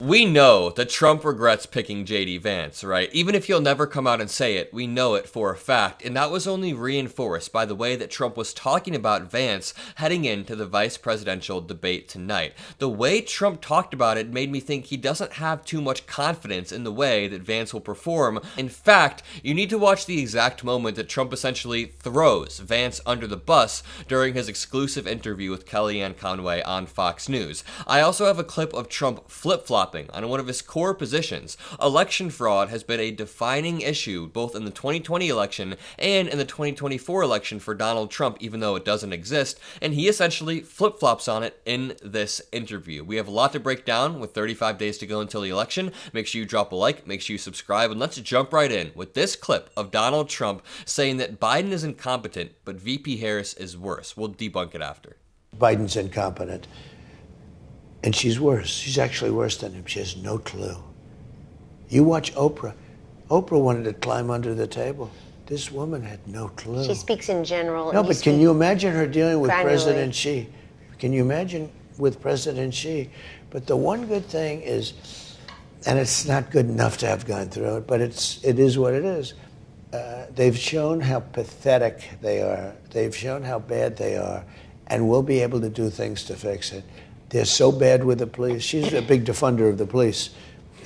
We know that Trump regrets picking J.D. Vance, right? Even if he'll never come out and say it, we know it for a fact, and that was only reinforced by the way that Trump was talking about Vance heading into the vice presidential debate tonight. The way Trump talked about it made me think he doesn't have too much confidence in the way that Vance will perform. In fact, you need to watch the exact moment that Trump essentially throws Vance under the bus during his exclusive interview with Kellyanne Conway on Fox News. I also have a clip of Trump flip-flopping on one of his core positions. Election fraud has been a defining issue both in the 2020 election and in the 2024 election for Donald Trump, even though it doesn't exist, and he essentially flip-flops on it in this interview. We have a lot to break down with 35 days to go until the election. Make sure you drop a like, make sure you subscribe, and let's jump right in with this clip of Donald Trump saying that Biden is incompetent, but VP Harris is worse. We'll debunk it after. Biden's incompetent. And she's worse. She's actually worse than him. She has no clue. You watch Oprah. Oprah wanted to climb under the table. This woman had no clue. She speaks in general. No, but can you imagine her dealing with granularly. President Xi? Can you imagine with President Xi? But the one good thing is, and it's not good enough to have gone through it, but it is what it is. They've shown how pathetic they are. They've shown how bad they are, and we'll be able to do things to fix it. They're so bad with the police. She's a big defender of the police.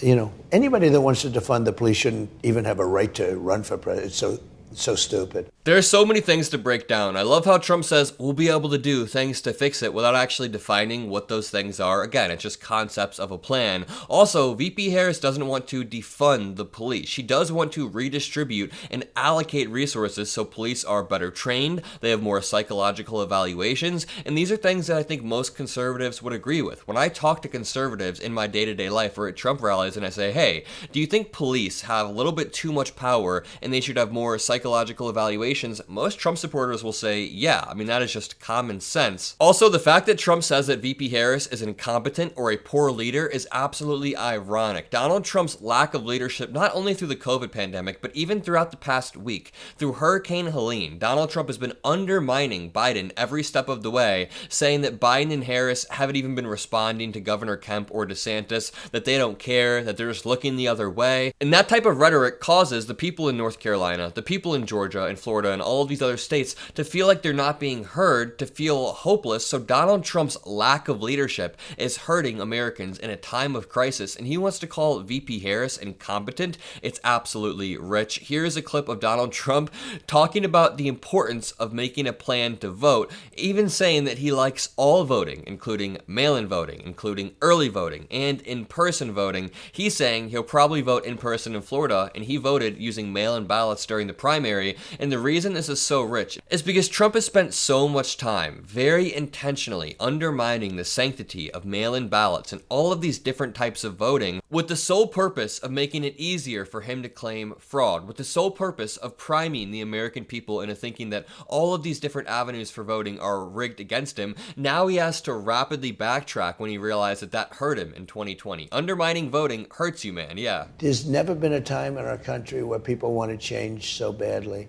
You know, anybody that wants to defund the police shouldn't even have a right to run for president. It's so stupid. There are so many things to break down. I love how Trump says we'll be able to do things to fix it without actually defining what those things are. Again, it's just concepts of a plan. Also, VP Harris doesn't want to defund the police. She does want to redistribute and allocate resources so police are better trained, they have more psychological evaluations, and these are things that I think most conservatives would agree with. When I talk to conservatives in my day-to-day life or at Trump rallies and I say, hey, do you think police have a little bit too much power and they should have more psychological evaluations? Most Trump supporters will say, yeah, I mean, that is just common sense. Also, the fact that Trump says that VP Harris is incompetent or a poor leader is absolutely ironic. Donald Trump's lack of leadership, not only through the COVID pandemic, but even throughout the past week, through Hurricane Helene, Donald Trump has been undermining Biden every step of the way, saying that Biden and Harris haven't even been responding to Governor Kemp or DeSantis, that they don't care, that they're just looking the other way. And that type of rhetoric causes the people in North Carolina, the people in Georgia and Florida, and all of these other states to feel like they're not being heard, to feel hopeless. So Donald Trump's lack of leadership is hurting Americans in a time of crisis, and he wants to call VP Harris incompetent. It's absolutely rich. Here's a clip of Donald Trump talking about the importance of making a plan to vote, even saying that he likes all voting, including mail-in voting, including early voting, and in-person voting. He's saying he'll probably vote in person in Florida, and he voted using mail-in ballots during the primary, and the reason this is so rich is because Trump has spent so much time very intentionally undermining the sanctity of mail-in ballots and all of these different types of voting with the sole purpose of making it easier for him to claim fraud, with the sole purpose of priming the American people into thinking that all of these different avenues for voting are rigged against him. Now he has to rapidly backtrack when he realized that that hurt him in 2020. Undermining voting hurts you, man, yeah. There's never been a time in our country where people want to change so badly.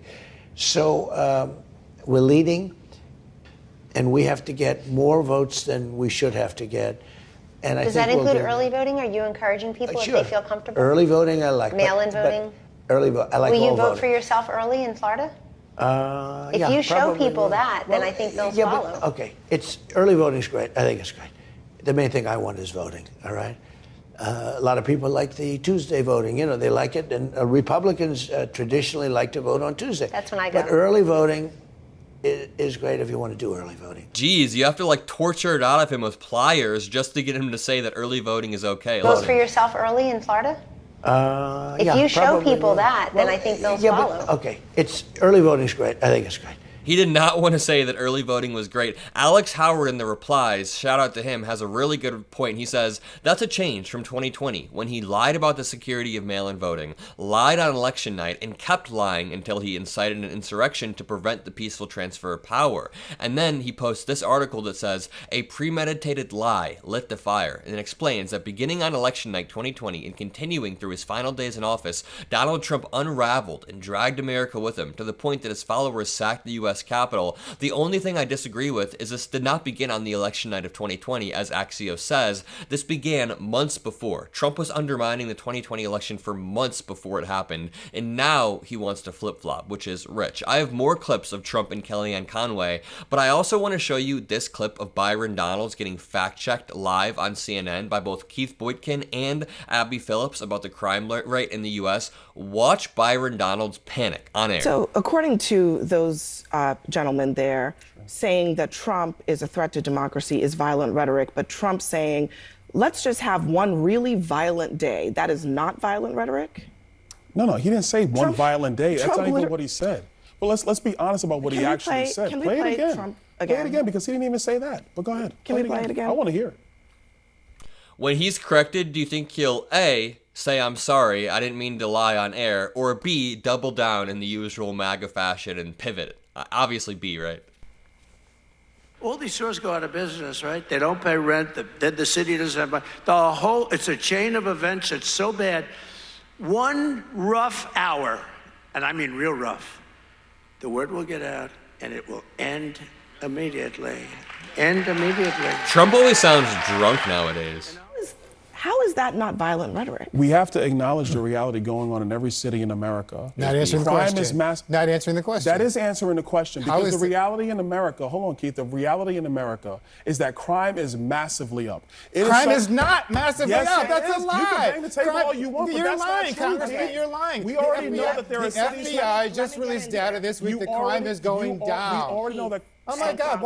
So we're leading, and we have to get more votes than we should have to get. And Does that include early voting? Are you encouraging people sure. if they feel comfortable? Early voting, I like. Mail-in voting? Early vote, I like all voting. Will you vote for yourself early in Florida? If you show people that, then I think they'll follow. But, okay, early voting's great. I think it's great. The main thing I want is voting, all right? A lot of people like the Tuesday voting. You know, they like it. And Republicans traditionally like to vote on Tuesday. That's when I go. But early voting is great if you want to do early voting. Geez, you have to like torture it out of him with pliers just to get him to say that early voting is okay. Vote for yourself early in Florida? If you show people that, then I think they'll follow. But, okay, early voting's great. I think it's great. He did not want to say that early voting was great. Alex Howard in the replies, shout out to him, has a really good point. He says, that's a change from 2020 when he lied about the security of mail-in voting, lied on election night, and kept lying until he incited an insurrection to prevent the peaceful transfer of power. And then he posts this article that says, a premeditated lie lit the fire, and it explains that beginning on election night 2020 and continuing through his final days in office, Donald Trump unraveled and dragged America with him to the point that his followers sacked the U.S. U.S. Capitol. The only thing I disagree with is this did not begin on the election night of 2020, as Axios says. This began months before. Trump was undermining the 2020 election for months before it happened, and now he wants to flip-flop, which is rich. I have more clips of Trump and Kellyanne Conway, but I also want to show you this clip of Byron Donalds getting fact-checked live on CNN by both Keith Boykin and Abby Phillips about the crime rate in the U.S. Watch Byron Donalds panic on air. So according to those gentlemen there, saying that Trump is a threat to democracy is violent rhetoric, but Trump saying, let's just have one really violent day, that is not violent rhetoric? No, he didn't say one violent day. That's not even what he said. Well, let's be honest about what he actually said. Play it again. Trump again. Play it again, because he didn't even say that. But go ahead. Can we play it again? I want to hear it. When he's corrected, do you think he'll A, say I'm sorry, I didn't mean to lie on air, or B, double down in the usual MAGA fashion and pivot? Obviously B, right? All these stores go out of business, right? They don't pay rent. Then the city doesn't have money. It's a chain of events. It's so bad. One rough hour, and I mean real rough, the word will get out and it will end immediately. End immediately. Trump always sounds drunk nowadays. How is that not violent rhetoric? We have to acknowledge the reality going on in every city in America. Not answering the question. Crime is Not answering the question. That is answering the question. Because the reality in America, hold on, Keith, the reality in America is that crime is massively up. Crime is not massively up. That's a lie. You can bang the table all you want, but you're that's lying, not true. Congressman. You're lying. We already know that there are cities. The FBI just released data this week that crime is going down. We already know that. Oh my God!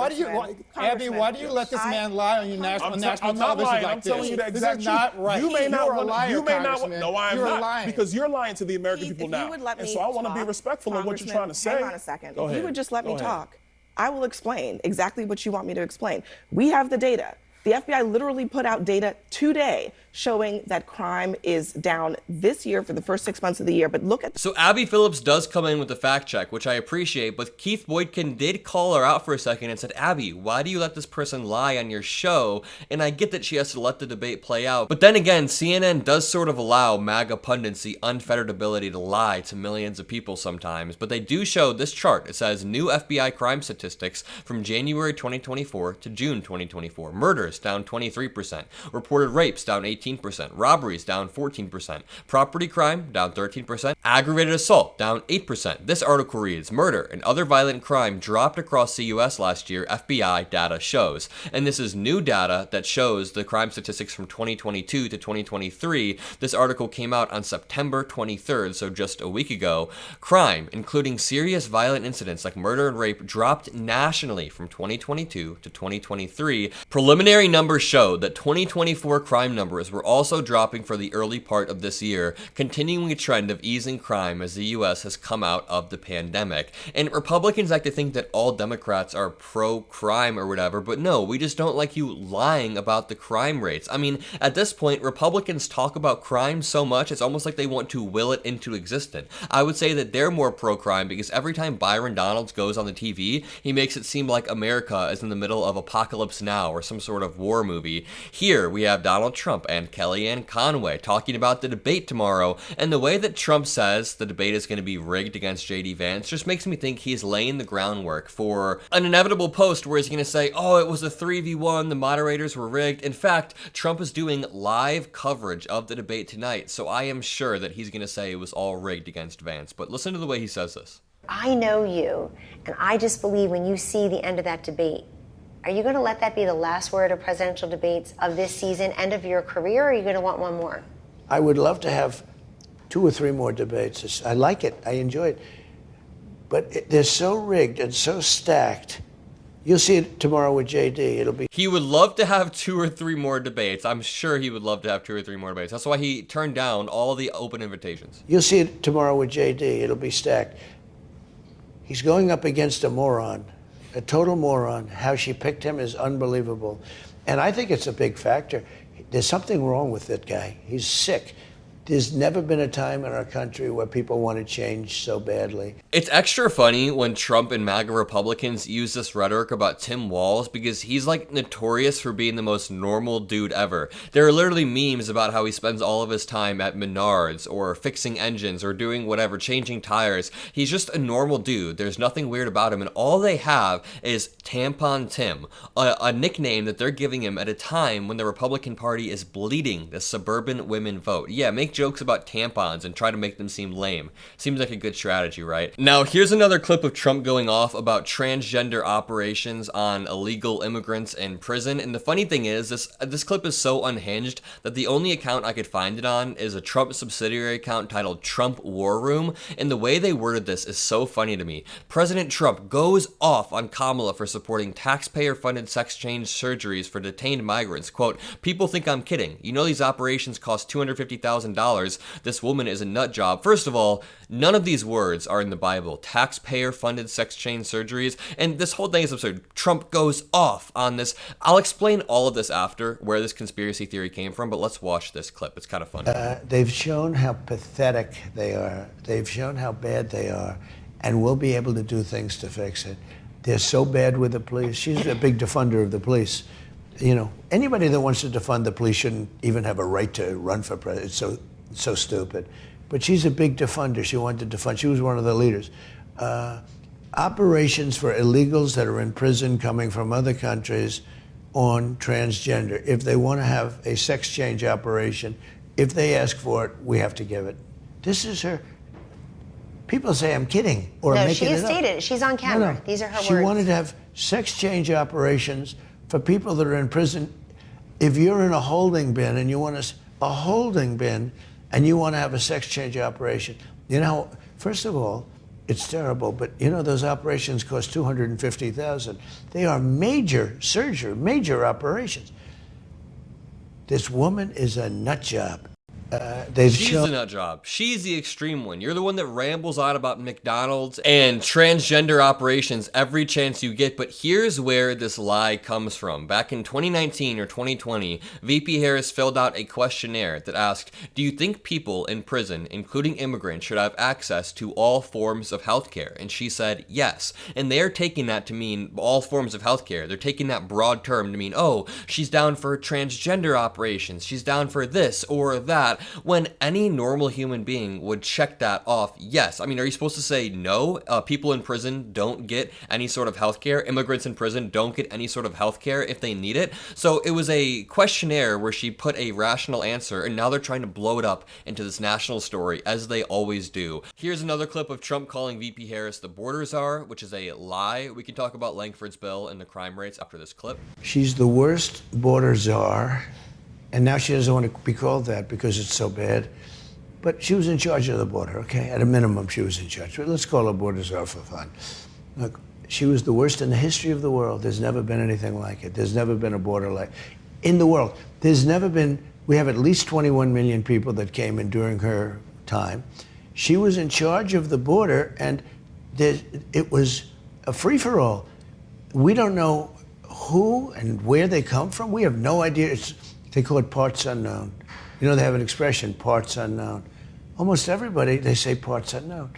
Abby, why do you let this man lie on your national television like I'm this? telling you the exact This is not right. You may not. You're a liar, you may not. Congressman. No, I'm You're not. lying. Because you're lying to the American people now. And so I want to be respectful of what you're trying to say. Hang on a second. Go ahead. If you would just let me talk, I will explain exactly what you want me to explain. We have the data. The FBI literally put out data today showing that crime is down this year for the first 6 months of the year. But look at... So Abby Phillips does come in with a fact check, which I appreciate, but Keith Boykin did call her out for a second and said, Abby, why do you let this person lie on your show? And I get that she has to let the debate play out. But then again, CNN does sort of allow MAGA pundits the unfettered ability to lie to millions of people sometimes. But they do show this chart. It says new FBI crime statistics from January 2024 to June 2024. Murders down 23%. Reported rapes down 18%. Robberies down 14%. Property crime down 13%. Aggravated assault down 8%. This article reads, murder and other violent crime dropped across the U.S. last year, FBI data shows. And this is new data that shows the crime statistics from 2022 to 2023. This article came out on September 23rd, so just a week ago. Crime, including serious violent incidents like murder and rape, dropped nationally from 2022 to 2023. Preliminary numbers show that 2024 crime numbers were also dropping for the early part of this year, continuing a trend of easing crime as the U.S. has come out of the pandemic. And Republicans like to think that all Democrats are pro-crime or whatever, but no, we just don't like you lying about the crime rates. I mean, at this point, Republicans talk about crime so much, it's almost like they want to will it into existence. I would say that they're more pro-crime because every time Byron Donalds goes on the TV, he makes it seem like America is in the middle of Apocalypse Now or some sort of war movie. Here, we have Donald Trump and Kellyanne Conway talking about the debate tomorrow, and the way that Trump says the debate is going to be rigged against J.D. Vance just makes me think he's laying the groundwork for an inevitable post where he's going to say, oh, it was a 3v1, the moderators were rigged. In fact, Trump is doing live coverage of the debate tonight, so I am sure that he's going to say it was all rigged against Vance. But listen to the way he says this. I know you, and I just believe when you see the end of that debate, are you going to let that be the last word of presidential debates of this season, end of your career, or are you going to want one more? I would love to have 2 or 3 more debates. I like it. I enjoy it. But they're so rigged and so stacked. You'll see it tomorrow with JD. He would love to have 2 or 3 more debates. I'm sure he would love to have 2 or 3 more debates. That's why he turned down all the open invitations. You'll see it tomorrow with JD. It'll be stacked. He's going up against a moron. A total moron. How she picked him is unbelievable. And I think it's a big factor. There's something wrong with that guy. He's sick. There's never been a time in our country where people want to change so badly. It's extra funny when Trump and MAGA Republicans use this rhetoric about Tim Walz because he's like notorious for being the most normal dude ever. There are literally memes about how he spends all of his time at Menards or fixing engines or doing whatever, changing tires. He's just a normal dude. There's nothing weird about him, and all they have is Tampon Tim, a nickname that they're giving him at a time when the Republican Party is bleeding the suburban women vote. Yeah, make jokes about tampons and try to make them seem lame. Seems like a good strategy, right? Now, here's another clip of Trump going off about transgender operations on illegal immigrants in prison. And the funny thing is, this clip is so unhinged that the only account I could find it on is a Trump subsidiary account titled Trump War Room. And the way they worded this is so funny to me. President Trump goes off on Kamala for supporting taxpayer-funded sex change surgeries for detained migrants. Quote, "People think I'm kidding. You know these operations cost $250,000. This woman is a nut job." First of all, none of these words are in the Bible. Taxpayer-funded sex change surgeries, and this whole thing is absurd. Trump goes off on this. I'll explain all of this after, where this conspiracy theory came from, but let's watch this clip. It's kind of funny. They've shown how pathetic they are. They've shown how bad they are, and we'll be able to do things to fix it. They're so bad with the police. She's a big defender of the police. You know, anybody that wants to defund the police shouldn't even have a right to run for president. It's so stupid. But she's a big defender. She wanted to defund. She was one of the leaders. Operations for illegals that are in prison coming from other countries on transgender. If they want to have a sex change operation, if they ask for it, we have to give it. This is her. People say I'm kidding or no, making it up. No, she has stated it. She's on camera. No. These are her words. She wanted to have sex change operations for people that are in prison. If you're in a holding bin and you want to have a sex change operation, you know, first of all, it's terrible, but you know those operations cost $250,000. They are major surgery, major operations. This woman is a nut job. She's the nut job. She's the extreme one. You're the one that rambles on about McDonald's and transgender operations every chance you get. But here's where this lie comes from. Back in 2019 or 2020, VP Harris filled out a questionnaire that asked, do you think people in prison, including immigrants, should have access to all forms of healthcare? And she said yes. And they're taking that to mean all forms of healthcare. They're taking that broad term to mean, oh, she's down for transgender operations. She's down for this or that. When any normal human being would check that off, yes. I mean, are you supposed to say no? People in prison don't get any sort of healthcare. Immigrants in prison don't get any sort of healthcare if they need it. So it was a questionnaire where she put a rational answer, and now they're trying to blow it up into this national story, as they always do. Here's another clip of Trump calling VP Harris the border czar, which is a lie. We can talk about Langford's bill and the crime rates after this clip. She's the worst border czar. And now she doesn't want to be called that because it's so bad. But she was in charge of the border, okay? At a minimum, she was in charge. But let's call her border czar for fun. Look, she was the worst in the history of the world. There's never been anything like it. There's never been a border like in the world. There's never been, we have at least 21 million people that came in during her time. She was in charge of the border, and it was a free-for-all. We don't know who and where they come from. We have no idea. They call it parts unknown. You know, they have an expression, parts unknown. Almost everybody, they say parts unknown.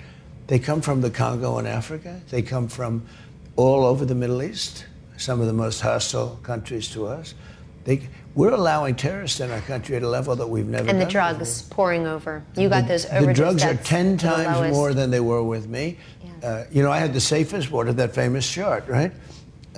They come from the Congo in Africa. They come from all over the Middle East, some of the most hostile countries to us. We're allowing terrorists in our country at a level that we've never done. And the drugs pouring over. You got those overdose The drugs are deaths 10 times more than they were with me. Yeah. You know, I had the safest border, that famous chart, right?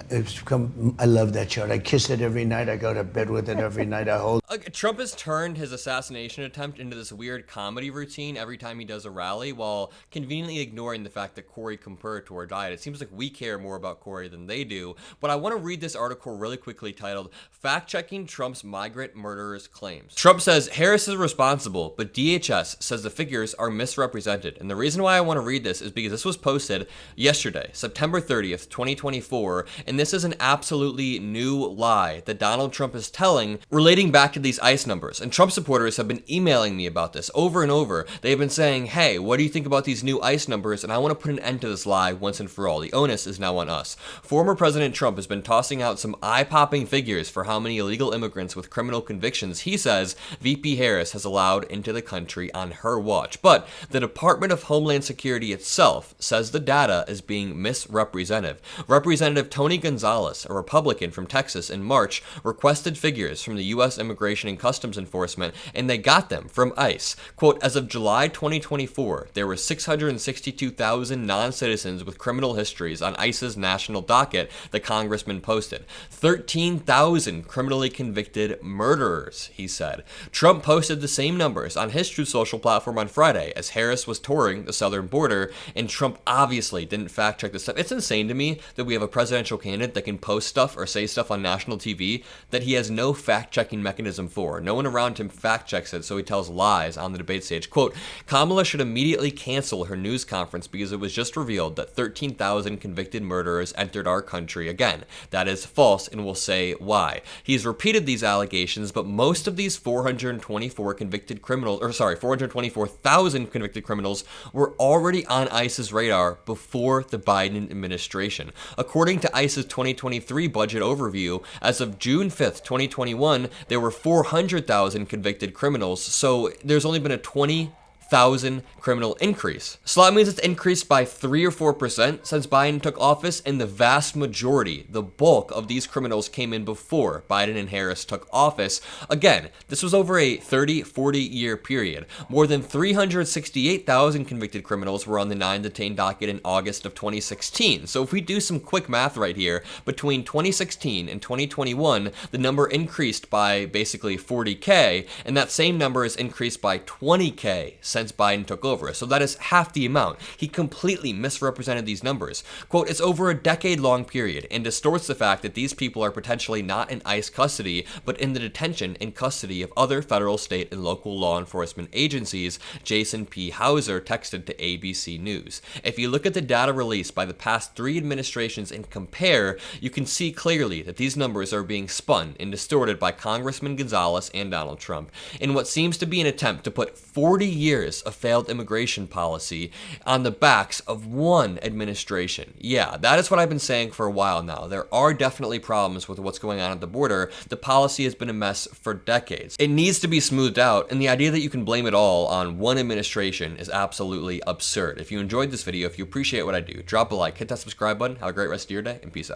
I love that chart. I kiss it every night. I go to bed with it every night. I hold. Trump has turned his assassination attempt into this weird comedy routine every time he does a rally, while conveniently ignoring the fact that Corey Comparator died. It seems like we care more about Corey than they do. But I want to read this article really quickly titled "Fact-Checking Trump's Migrant Murderers Claims." Trump says Harris is responsible, but DHS says the figures are misrepresented. And the reason why I want to read this is because this was posted yesterday, September 30th, 2024. and this is an absolutely new lie that Donald Trump is telling relating back to these ICE numbers. And Trump supporters have been emailing me about this over and over. They've been saying, hey, what do you think about these new ICE numbers? And I want to put an end to this lie once and for all. The onus is now on us. Former President Trump has been tossing out some eye-popping figures for how many illegal immigrants with criminal convictions he says VP Harris has allowed into the country on her watch. But the Department of Homeland Security itself says the data is being misrepresented. Representative Tony Gonzalez, a Republican from Texas, in March requested figures from the U.S. Immigration and Customs Enforcement, and they got them from ICE. Quote, as of July 2024, there were 662,000 non-citizens with criminal histories on ICE's national docket, the congressman posted. 13,000 criminally convicted murderers, he said. Trump posted the same numbers on his Truth Social platform on Friday as Harris was touring the southern border, and Trump obviously didn't fact check this stuff. It's insane to me that we have a presidential candidate that can post stuff or say stuff on national TV that he has no fact checking mechanism for. No one around him fact checks it, so he tells lies on the debate stage. Quote, Kamala should immediately cancel her news conference because it was just revealed that 13,000 convicted murderers entered our country again. That is false, and we'll say why. He's repeated these allegations, but most of these 424,000 convicted criminals were already on ICE's radar before the Biden administration. According to ICE's 2023 budget overview, as of June 5th, 2021, there were 400,000 convicted criminals, so there's only been a 20,000 criminal increase. So that means it's increased by 3 or 4% since Biden took office, and the vast majority, the bulk of these criminals came in before Biden and Harris took office. Again, this was over a 30-40 year period. More than 368,000 convicted criminals were on the 9-10 docket in August of 2016. So if we do some quick math right here, between 2016 and 2021, the number increased by basically 40K, and that same number is increased by 20K since Biden took over. So that is half the amount. He completely misrepresented these numbers. Quote, it's over a decade-long period and distorts the fact that these people are potentially not in ICE custody, but in the detention and custody of other federal, state, and local law enforcement agencies, Jason P. Hauser texted to ABC News. If you look at the data released by the past 3 administrations and compare, you can see clearly that these numbers are being spun and distorted by Congressman Gonzalez and Donald Trump in what seems to be an attempt to put 40 years of failed immigration policy on the backs of one administration. Yeah, that is what I've been saying for a while now. There are definitely problems with what's going on at the border. The policy has been a mess for decades. It needs to be smoothed out, and the idea that you can blame it all on one administration is absolutely absurd. If you enjoyed this video, if you appreciate what I do, drop a like, hit that subscribe button, have a great rest of your day, and peace out.